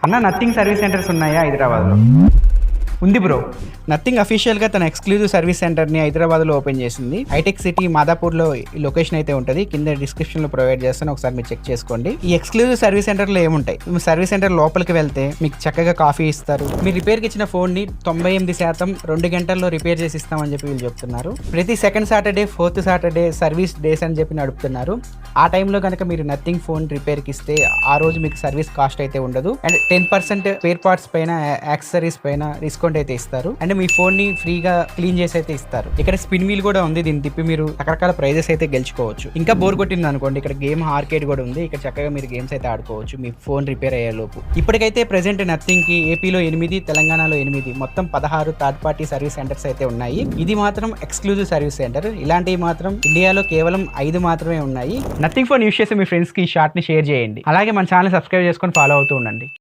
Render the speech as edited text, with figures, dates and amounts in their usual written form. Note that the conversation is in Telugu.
అన్న నథింగ్ సర్వీస్ సెంటర్స్ ఉన్నాయా హైదరాబాద్లో? ఉంది బ్రో. నథింగ్ అఫీషియల్గా తన ఎక్స్క్లూజివ్ సర్వీస్ సెంటర్ని హైదరాబాద్లో ఓపెన్ చేసింది. హైటెక్ సిటీ మాదాపూర్లో ఈ లొకేషన్ అయితే ఉంటుంది. కింద డిస్క్రిప్షన్లో ప్రొవైడ్ చేస్తాను, ఒకసారి మీరు చెక్ చేసుకోండి. ఈ ఎక్స్క్లూజివ్ సర్వీస్ సెంటర్లో ఏముంటాయి? సర్వీస్ సెంటర్ లోపలికి వెళ్తే మీకు చక్కగా కాఫీ ఇస్తారు. మీరు రిపేర్కి ఇచ్చిన ఫోన్ని 98% 2 గంటల్లో రిపేర్ చేసి ఇస్తామని చెప్పి వీళ్ళు చెప్తున్నారు. ప్రతి second Saturday, fourth Saturday service days అని చెప్పి నడుపుతున్నారు. ఆ టైంలో కనుక మీరు నథింగ్ ఫోన్ రిపేర్కి ఇస్తే ఆ రోజు మీకు సర్వీస్ కాస్ట్ అయితే ఉండదు. అండ్ 10% స్పేర్ పార్ట్స్ పైన, యాక్సెసరీస్ పైన డిస్కౌంట్ అయితే ఇస్తారు. అండ్ మీ ఫోన్ ని ఫ్రీగా క్లీన్ చేసి అయితే ఇస్తారు. ఇక్కడ స్పిన్ వీల్ కూడా ఉంది, దీన్ని తిప్పి మీరు రకరకాల ప్రైజెస్ అయితే గెలుచుకోవచ్చు. ఇంకా బోర్ కొట్టింది అనుకోండి, ఇక్కడ గేమ్ ఆర్కేడ్ కూడా ఉంది. ఇక్కడ చక్కగా మీరు గేమ్స్ అయితే ఆడుకోవచ్చు మీ ఫోన్ రిపేర్ అయ్యే లోపు. ఇప్పటికైతే ప్రెసెంట్ నథింగ్ కి ఏపీలో 8, తెలంగాణలో 8, మొత్తం 16 థర్డ్ పార్టీ సర్వీస్ సెంటర్స్ అయితే ఉన్నాయి. ఇది మాత్రం ఎక్స్క్లూజివ్ సర్వీస్ సెంటర్. ఇలాంటివి మాత్రం ఇండియాలో కేవలం 5 మాత్రమే ఉన్నాయి. నథింగ్ ఫోన్ యూస్ చేసి మీ ఫ్రెండ్స్ కి ఈ షార్ట్ ని షేర్ చేయండి. అలాగే మన ఛానల్ సబ్స్క్రైబ్ చేసుకొని ఫాలో అవుతూ ఉండండి.